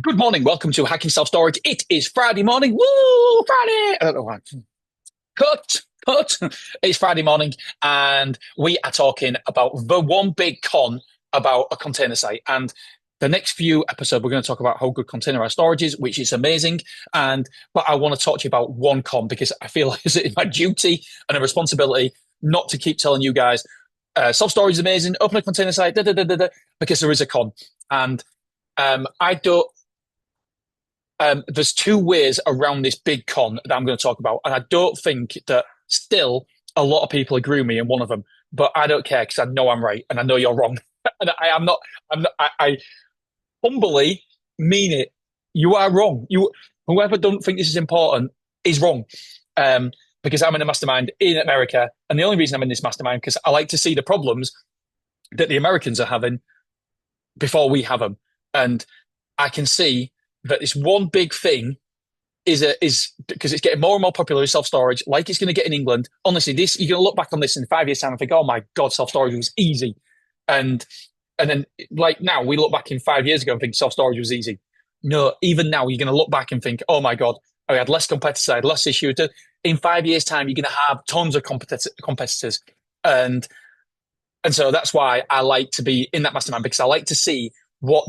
Good morning. Welcome to Hacking Self Storage. It is Friday morning. Woo! Friday. I don't know why. Cut. It's Friday morning, and we are talking about the one big con about a container site. And the next few episodes, we're going to talk about how good containerized storage is, which is amazing. But I want to talk to you about one con because I feel like it's my duty and a responsibility not to keep telling you guys self storage is amazing. Open a container site, because there is a con, and I don't. There's two ways around this big con that I'm going to talk about, and I don't think that still a lot of people agree with me in one of them. But I don't care because I know I'm right and I know you're wrong, and I am not. I'm not. I humbly mean it. You are wrong. Whoever don't think this is important is wrong. Because I'm in a mastermind in America, and the only reason I'm in this mastermind because I like to see the problems that the Americans are having before we have them, and I can see that this one big thing is because it's getting more and more popular with self storage, like it's going to get in England. Honestly, this you're going to look back on this in 5 years' time and think, "Oh my God, self storage was easy," and and then like now we look back in 5 years ago and think self storage was easy. No, even now you're going to look back and think, "Oh my God, I had less competitors, I had less issues." In 5 years' time, you're going to have tons of competitors, and and so that's why I like to be in that mastermind because I like to see what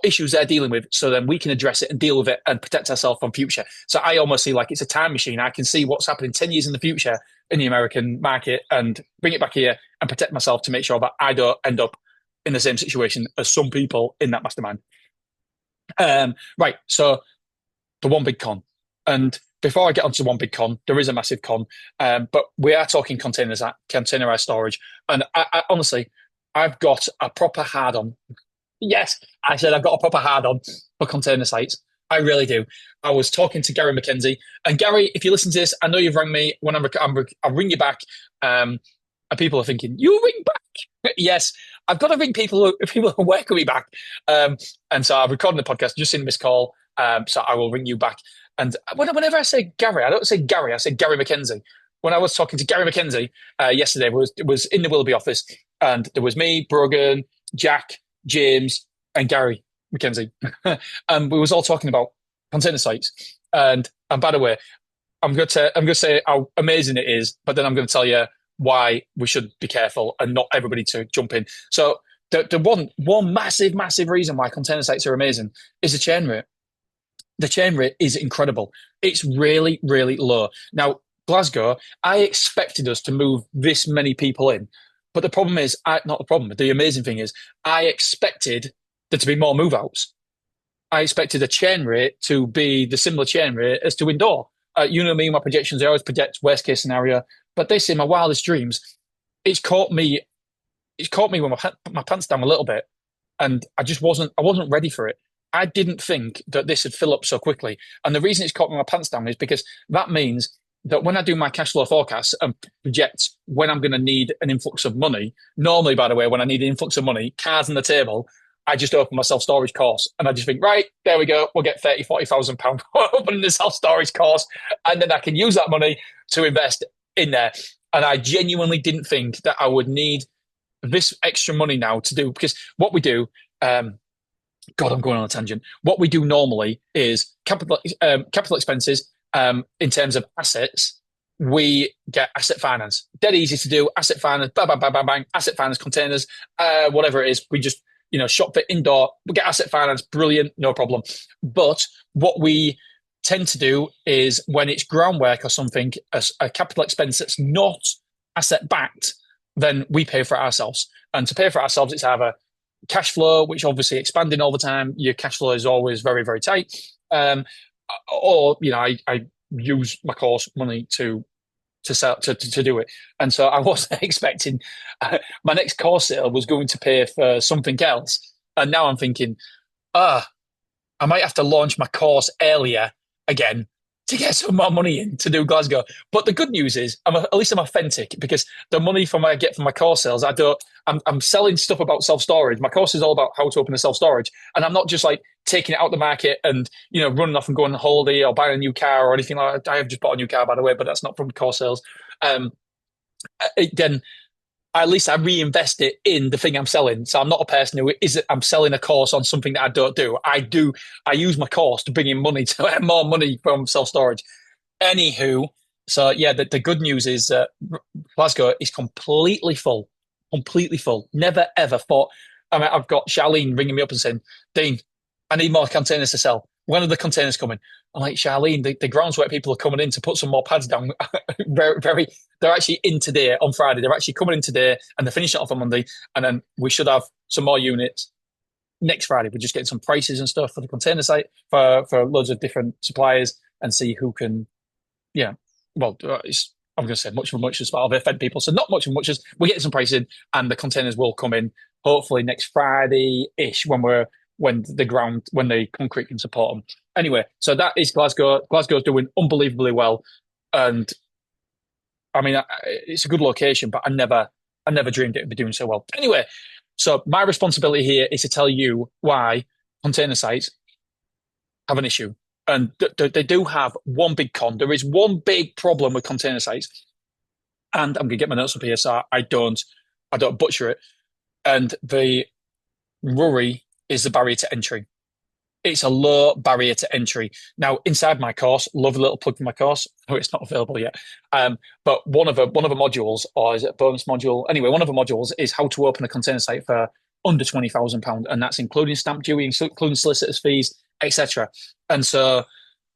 issues they're dealing with, so then we can address it and deal with it and protect ourselves from future. So I almost see like it's a time machine. I can see what's happening 10 years in the future in the American market and bring it back here and protect myself to make sure that I don't end up in the same situation as some people in that mastermind. Right. So the one big con, and before I get onto one big con, there is a massive con, but we are talking containerized storage, and I honestly, I've got a proper hard on. Yes, I said I've got a proper hard on for container sites. I really do. I was talking to Gary McKenzie, and Gary, if you listen to this, I know you've rang me. When I'll ring you back. And people are thinking, "You ring back?" Yes, I've got to ring people who work with me back. And so I'm recording the podcast, just in a missed call. So I will ring you back. And whenever I say Gary, I don't say Gary. I say Gary McKenzie. When I was talking to Gary McKenzie yesterday, it was in the Willoughby office, and there was me, Brogan, Jack, James, and Gary McKenzie, and we was all talking about container sites. And by the way, I'm going to say how amazing it is, but then I'm going to tell you why we should be careful and not everybody to jump in. So the one massive reason why container sites are amazing is the churn rate. The churn rate is incredible. It's really low. Now, Glasgow, I expected us to move this many people in. But the problem is, not the problem, but the amazing thing is, I expected there to be more move outs. I expected the churn rate to be the similar churn rate as to indoor. You know me, my projections, I always project worst case scenario. But this, in my wildest dreams, it's caught me. It's caught me with my pants down a little bit, and I wasn't ready for it. I didn't think that this would fill up so quickly. And the reason it's caught me with my pants down is because that means that when I do my cash flow forecasts and project when I'm going to need an influx of money, normally, by the way, when I need an influx of money, cards on the table, I just open my self-storage course and I just think, right, there we go. We'll get 30, 40,000 pounds opening the self-storage course. And then I can use that money to invest in there. And I genuinely didn't think that I would need this extra money now to do, because what we do, God, I'm going on a tangent. What we do normally is capital expenses. In terms of assets, we get asset finance. Dead easy to do. Asset finance, bang, bang, bang, bang, bang. Asset finance containers, whatever it is. We just, shop fit indoor. We get asset finance, brilliant, no problem. But what we tend to do is when it's groundwork or something, a capital expense that's not asset backed, then we pay for it ourselves. And to pay for it ourselves, it's either cash flow, which obviously expanding all the time. Your cash flow is always very tight. Or I use my course money to sell to do it, and so I wasn't expecting my next course sale was going to pay for something else, and now I'm thinking, I might have to launch my course earlier again to get some more money in to do Glasgow. But the good news is, at least I'm authentic because the money from I get from my course sales, I'm selling stuff about self storage. My course is all about how to open a self storage, and I'm not just like taking it out the market and running off and going on holiday or buying a new car or anything like that. I have just bought a new car, by the way, but that's not from course sales. Then at least I reinvest it in the thing I'm selling. So I'm not a person who is I'm selling a course on something that I don't do. I use my course to bring in money to earn more money from self storage. Anywho, so yeah, the good news is Glasgow is completely full. Never ever thought. I mean, I've got Charlene ringing me up and saying, Dean, I need more containers to sell. When are the containers coming? I'm like, Charlene, the grounds where people are coming in to put some more pads down. Very, they're actually in today on Friday. They're actually coming in today and they're finishing it off on Monday. And then we should have some more units next Friday. We're just getting some prices and stuff for the container site for loads of different suppliers and see who can, yeah. Well, I'm going to say much of a much as part of offend people. So not much of a much as we're getting some pricing and the containers will come in hopefully next Friday-ish when the concrete can support them. Anyway, so that is Glasgow. Glasgow's doing unbelievably well, and I mean it's a good location, but I never dreamed it would be doing so well. Anyway, so my responsibility here is to tell you why container sites have an issue, and they do have one big con. There is one big problem with container sites, and I'm going to get my notes up here so I don't butcher it. And the worry is the barrier to entry. It's a low barrier to entry. Now, inside my course, love a little plug for my course. Oh, it's not available yet. But one of the modules, or is it a bonus module? Anyway, one of the modules is how to open a container site for under £20,000, and that's including stamp duty, including solicitors' fees, etc. And so,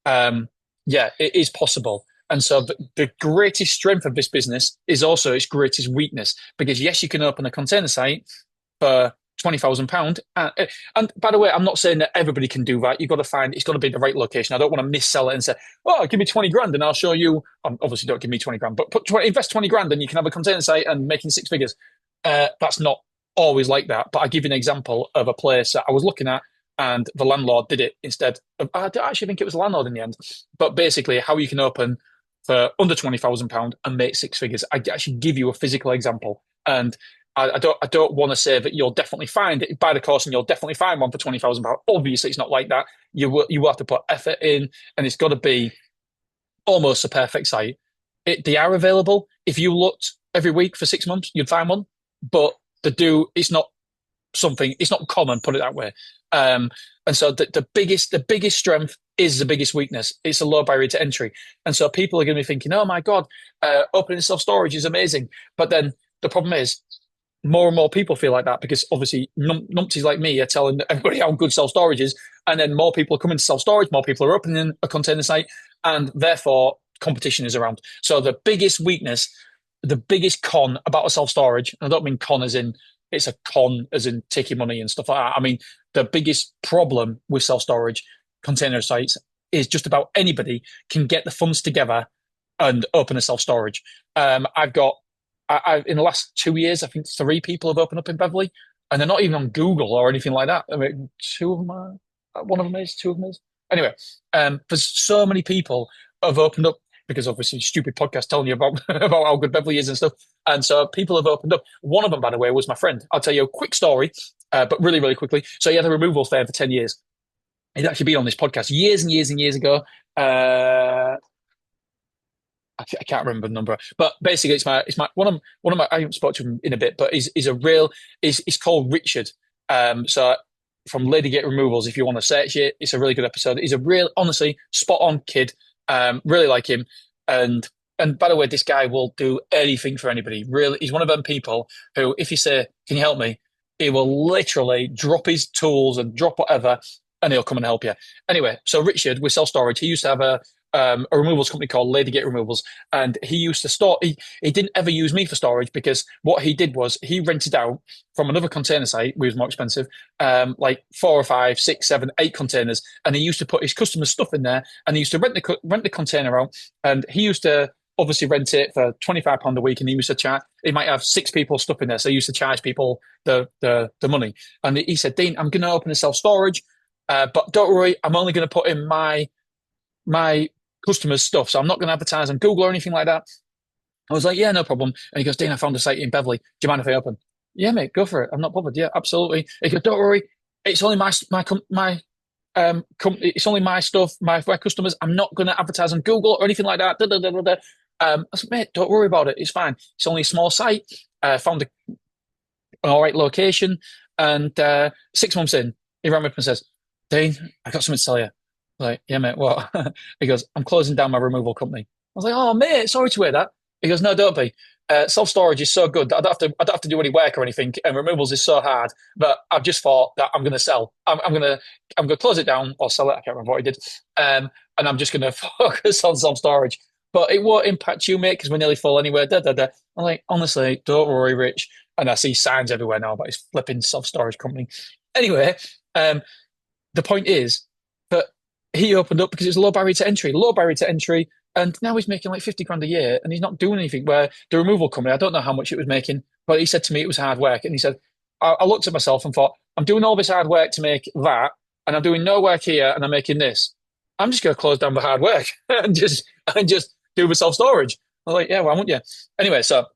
yeah, it is possible. And so, the greatest strength of this business is also its greatest weakness, because yes, you can open a container site for £20,000. And by the way, I'm not saying that everybody can do that. You've got to find it's got to be the right location. I don't want to missell it and say, "Oh, give me 20 grand and I'll show you." Obviously, don't give me 20 grand, but invest 20 grand and you can have a container site and making six figures. That's not always like that. But I give you an example of a place that I was looking at, and the landlord did it instead of. I don't actually think it was the landlord in the end, but basically, how you can open for under £20,000 and make six figures. I actually give you a physical example, and I don't want to say that you'll definitely find it, buy the course and you'll definitely find one for £20,000. Obviously, it's not like that. You will have to put effort in, and it's got to be almost a perfect site. They are available. If you looked every week for 6 months, you'd find one. But it's not something. It's not common. Put it that way. And so the biggest strength is the biggest weakness. It's a low barrier to entry, and so people are going to be thinking, "Oh my God, opening self storage is amazing." But then the problem is, more and more people feel like that because obviously numpties like me are telling everybody how good self storage is, and then more people are coming to self storage, more people are opening a container site, and therefore competition is around. So the biggest weakness, the biggest con about a self storage, I don't mean con as in it's a con as in taking money and stuff like that. I mean the biggest problem with self storage container sites is just about anybody can get the funds together and open a self storage. I've got in the last 2 years, I think 3 people have opened up in Beverley, and they're not even on Google or anything like that. I mean, two of them are, one of them is, two of them is. Anyway, for so many people have opened up because obviously stupid podcast telling you about about how good Beverley is and stuff. And so people have opened up. One of them, by the way, was my friend. I'll tell you a quick story, but really, really quickly. So he had a removals firm for 10 years. He'd actually been on this podcast years and years and years ago. I can't remember the number, but basically it's my one of my I haven't spoken to him in a bit, but he's called Richard. So from Ladygate Removals, if you want to search it, it's a really good episode. He's a real, honestly, spot on kid. Really like him. And by the way, this guy will do anything for anybody. Really, he's one of them people who, if you say, "Can you help me?" he will literally drop his tools and drop whatever, and he'll come and help you. Anyway, so Richard with self storage, he used to have a removals company called Ladygate Removals, and he used to store. He didn't ever use me for storage because what he did was he rented out from another container site, which was more expensive, like 4 or 5, 6, 7, 8 containers, and he used to put his customers' stuff in there, and he used to rent the container out, and he used to obviously rent it for £25 a week, and he used to charge. He might have 6 people stuff in there, so he used to charge people the money. And he said, "Dean, I'm going to open a self storage, but don't worry, I'm only going to put in my customers' stuff, so I'm not going to advertise on Google or anything like that." I was like, "Yeah, no problem." And he goes, "Dean, I found a site in Beverley. Do you mind if I open?" "Yeah, mate, go for it. I'm not bothered." "Yeah, absolutely." He goes, "Don't worry, it's only it's only my stuff, my customers. I'm not going to advertise on Google or anything like that." Da, da, da, da, da. I said, mate, don't worry about it. It's fine. It's only a small site. Found an all right location. And 6 months in, he rang me up and says, Dean, I got something to tell you. Like, yeah, mate, what? He goes, I'm closing down my removal company. I was like, oh, mate, sorry to hear that. He goes, no, don't be. Self-storage is so good that I don't have to do any work or anything, and removals is so hard. But I've just thought that I'm going to sell. I'm going to close it down or sell it. I can't remember what he did. And I'm just going to focus on self-storage. But it won't impact you, mate, because we're nearly full anyway. Da, da, da. I'm like, honestly, don't worry, Rich. And I see signs everywhere now about his flipping self-storage company. Anyway, the point is that he opened up because it's low barrier to entry, and now he's making like 50 grand a year, and he's not doing anything. Where the removal company, I don't know how much it was making, but he said to me it was hard work, and he said, I looked at myself and thought, I'm doing all this hard work to make that, and I'm doing no work here, and I'm making this. I'm just going to close down the hard work and just do the self storage. I was like, yeah, why wouldn't you? Anyway, so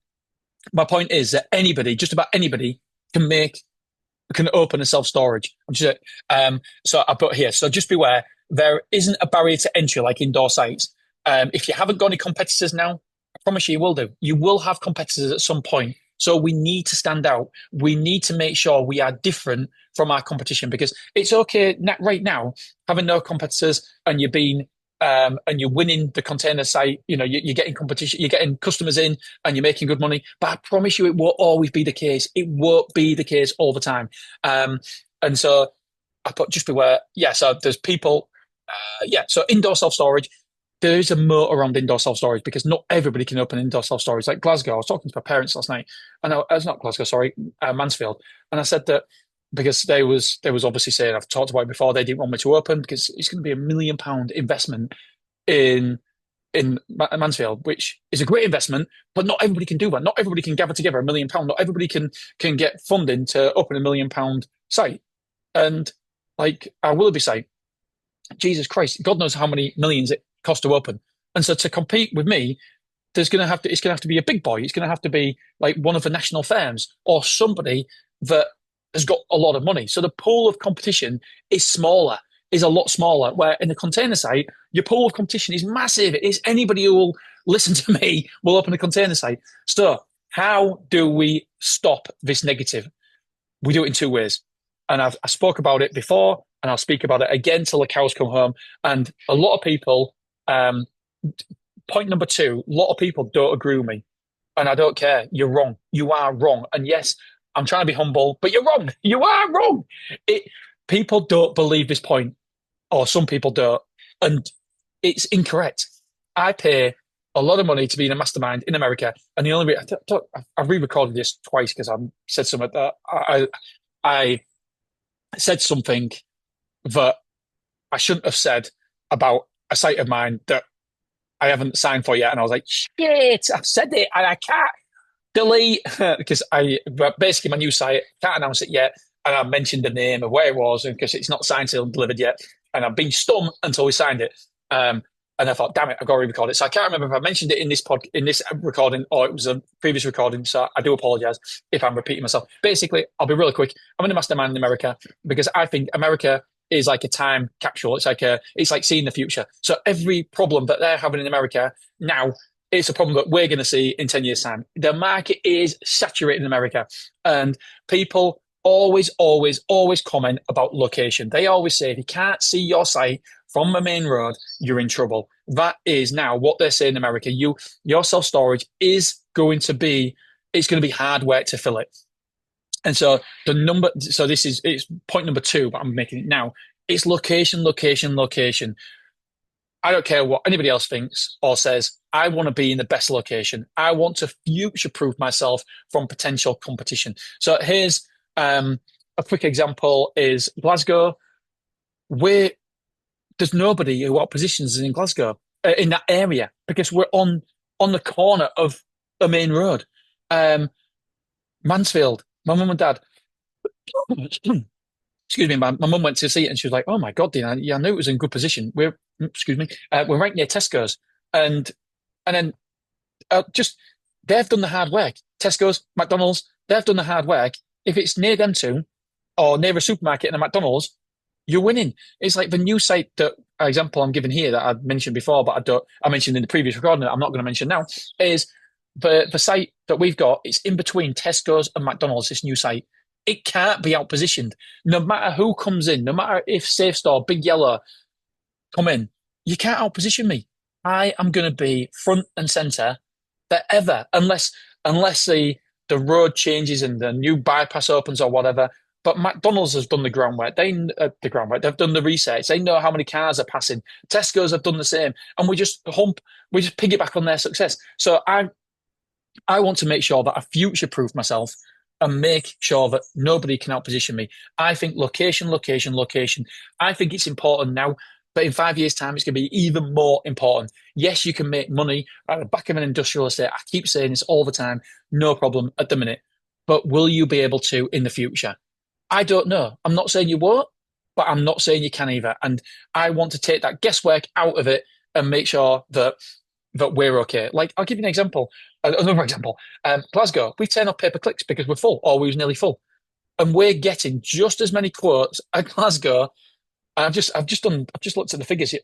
my point is that anybody, just about anybody, can open a self storage. So I put here. So just beware, there isn't a barrier to entry like indoor sites. If you haven't got any competitors now, I promise you, you will do. You will have competitors at some point. So we need to stand out. We need to make sure we are different from our competition, because it's okay right now having no competitors and and you're winning the container site. You know, you're getting competition, you're getting customers in, and you're making good money. But I promise you, it won't always be the case. It won't be the case all the time. And so I put just beware. Yeah. So there's people. Yeah. So indoor self storage. There is a moat around indoor self storage because not everybody can open indoor self storage. Like Glasgow, I was talking to my parents last night, and I was not Glasgow, sorry, Mansfield, and I said that because they was obviously saying, I've talked about it before, they didn't want me to open because it's going to be £1 million investment in Mansfield, which is a great investment, but not everybody can do that. Not everybody can gather together £1 million. Not everybody can get funding to open £1 million site. And like our Willoughby site, Jesus Christ, God knows how many millions it cost to open. And so to compete with me, it's gonna have to be a big boy. It's gonna have to be like one of the national firms or somebody that has got a lot of money. So the pool of competition is a lot smaller. Where in the container site, your pool of competition is massive. It's anybody who will listen to me will open a container site. So how do we stop this negative? We do it in two ways. And I spoke about it before, and I'll speak about it again till the cows come home. And a lot of people, point number two, a lot of people don't agree with me. And I don't care. You're wrong. You are wrong. And yes, I'm trying to be humble, but you're wrong. You are wrong. People don't believe this point, or some people don't. And it's incorrect. I pay a lot of money to be in a mastermind in America. And the only I've re-recorded this twice because I said something that I said something that I shouldn't have said about a site of mine that I haven't signed for yet. And I was like, shit, I've said it and I can't delete because basically my new site, can't announce it yet. And I mentioned the name of where it was because it's not signed, sealed, and delivered yet. And I've been stum until we signed it. And I thought, damn it, I've got to re-record it. So I can't remember if I mentioned it in this recording or it was a previous recording. So I do apologize if I'm repeating myself. Basically, I'll be really quick. I'm in a mastermind in America because I think America is like a time capsule. It's like seeing the future. So every problem that they're having in America now, it's a problem that we're going to see in 10 years' time. The market is saturated in America, and people always, always, always comment about location. They always say, if you can't see your site from the main road, you're in trouble. That is now what they're saying in America. Your self-storage is going to be, it's going to be hard work to fill it. And so it's point number two, but I'm making it now. It's location, location, location. I don't care what anybody else thinks or says. I want to be in the best location. I want to future-proof myself from potential competition. So here's a quick example is Glasgow. There's nobody who positions in Glasgow, in that area, because we're on the corner of a main road. Mansfield, my mum and dad, excuse me, my mum went to see it and she was like, oh my God, Dean, I knew it was in good position. We're right near Tesco's. And then just, they've done the hard work. Tesco's, McDonald's, they've done the hard work. If it's near them two or near a supermarket and a McDonald's, you're winning. It's like the new site that example I'm giving here that I mentioned before, but I mentioned in the previous recording that I'm not going to mention now, is the site that we've got. It's in between Tesco's and McDonald's, this new site. It can't be outpositioned. No matter who comes in, no matter if Safe Store, Big Yellow come in, you can't outposition me. I am going to be front and center ever, unless the road changes and the new bypass opens or whatever. But McDonald's has done the groundwork. The groundwork. They've done the research. They know how many cars are passing. Tesco's have done the same, and we just piggyback on their success. So I want to make sure that I future-proof myself and make sure that nobody can outposition me. I think location, location, location. I think it's important now, but in 5 years' time, it's going to be even more important. Yes, you can make money at the back of an industrial estate. I keep saying this all the time, no problem at the minute. But will you be able to in the future? I don't know. I'm not saying you won't, but I'm not saying you can either. And I want to take that guesswork out of it and make sure that we're okay. Like, I'll give you an example, another example. Glasgow, we turn off pay per clicks because we're full, or we was nearly full, and we're getting just as many quotes at Glasgow. I've just looked at the figures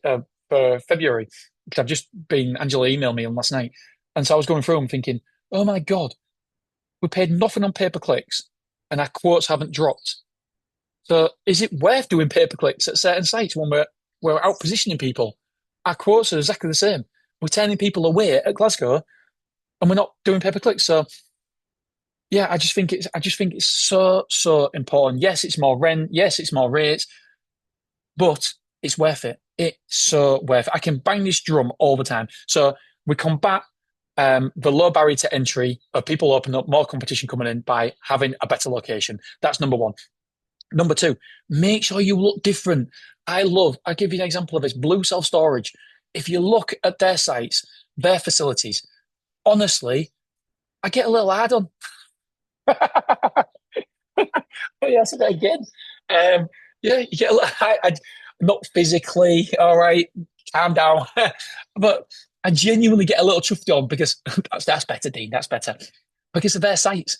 for February because I've just been Angela emailed me on last night, and so I was going through them thinking, oh my God, we paid nothing on pay per clicks, and our quotes haven't dropped. So is it worth doing pay per clicks at certain sites when we're out positioning people? Our quotes are exactly the same. We're turning people away at Glasgow, and we're not doing pay per clicks. So yeah, I just think it's so important. Yes, it's more rent. Yes, it's more rates, but it's worth it. It's so worth it. I can bang this drum all the time. So we combat the low barrier to entry of people opening up, more competition coming in by having a better location. That's number one. Number two, make sure you look different. I'll give you an example of this, Blue Self Storage. If you look at their sites, their facilities, honestly, I get a little hard on. Oh, yeah, I said that again. Um, yeah, you get a little, not physically, all right, calm down. But I genuinely get a little chuffed on because that's better, Dean, that's better. Because of their sites.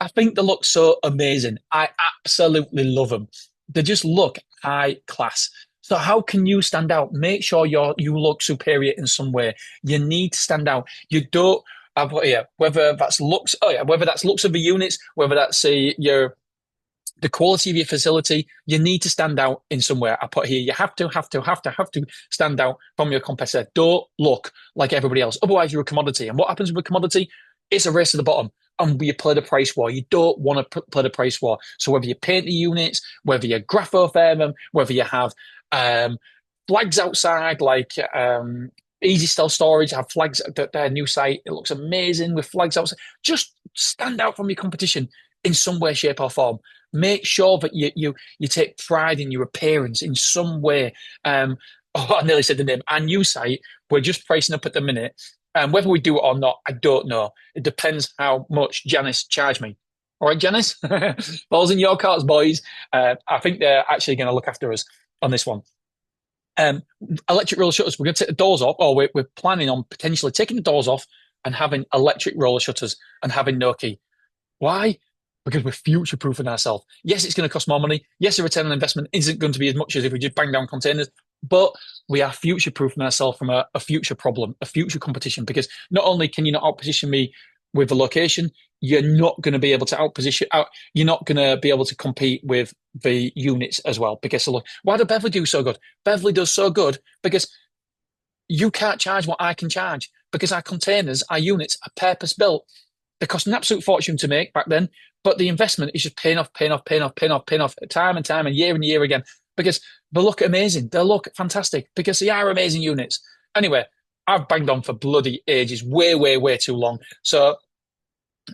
I think they look so amazing. I absolutely love them. They just look high class. So how can you stand out? Make sure you look superior in some way. You need to stand out. You don't. I've got here whether that's looks. Oh yeah, whether that's looks of the units, whether that's your the quality of your facility. You need to stand out in some way. I put here. You have to stand out from your competitor. Don't look like everybody else. Otherwise, you're a commodity. And what happens with a commodity? It's a race to the bottom. And you play the price war. You don't want to play the price war. So whether you paint the units, whether you graphofair them, whether you have um, flags outside, like Easy Stealth Storage have flags at their new site. It looks amazing with flags outside. Just stand out from your competition in some way, shape, or form. Make sure that you take pride in your appearance in some way. Oh, I nearly said the name. Our new site, we're just pricing up at the minute. And whether we do it or not, I don't know. It depends how much Janice charged me. All right, Janice, balls in your carts, boys. I think they're actually going to look after us on this one. Um, Electric roller shutters. We're going to take the doors off, or we're planning on potentially taking the doors off and having electric roller shutters and having no key. Why? Because we're future proofing ourselves. Yes, it's going to cost more money. Yes, the return on investment isn't going to be as much as if we just bang down containers, but we are future proofing ourselves from a future problem, a future competition. Because not only can you not outposition me with the location, you're not going to be able to you're not going to be able to compete with the units as well. Because look, why do Beverly do so good? Beverly does so good because you can't charge what I can charge because our containers, our units are purpose built. They cost an absolute fortune to make back then, but the investment is just paying off, paying off, paying off, paying off, paying off time and year again because they look amazing. They look fantastic because they are amazing units. Anyway, I've banged on for bloody ages, way too long. So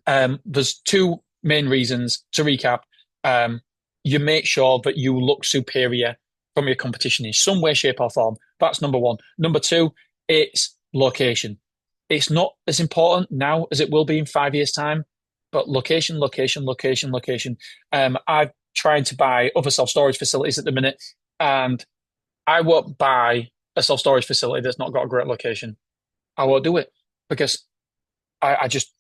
there's two main reasons to recap. You make sure that you look superior from your competition in some way, shape, or form. That's number one. Number two, it's location. It's not as important now as it will be in 5 years' time, but location, location, location, location. I'm trying to buy other self-storage facilities at the minute, and I won't buy a self-storage facility that's not got a great location. I won't do it because I just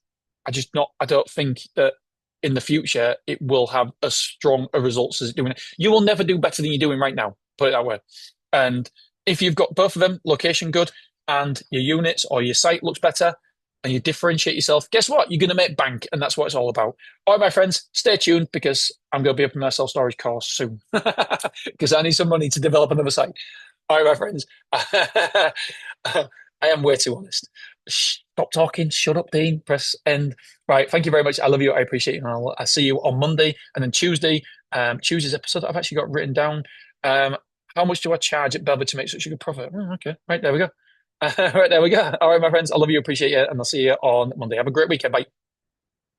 not. I don't think that in the future it will have as strong a results as it's doing. You will never do better than you're doing right now. Put it that way. And If you've got both of them, location good, and your units or your site looks better, and you differentiate yourself, guess what? You're going to make bank, and that's what it's all about. All right, my friends, stay tuned because I'm going to be up in my self storage course soon because I need some money to develop another site. All right, my friends. I am way too honest. Stop talking. Shut up, Dean. Press end. Right. Thank you very much. I love you. I appreciate you. And I'll see you on Monday and then Tuesday. Tuesday's episode I've actually got written down. Um, how much do I charge at Belver to make such a good profit? Oh, okay. Right. There we go. Right. There we go. All right, my friends. I love you. Appreciate you. And I'll see you on Monday. Have a great weekend. Bye.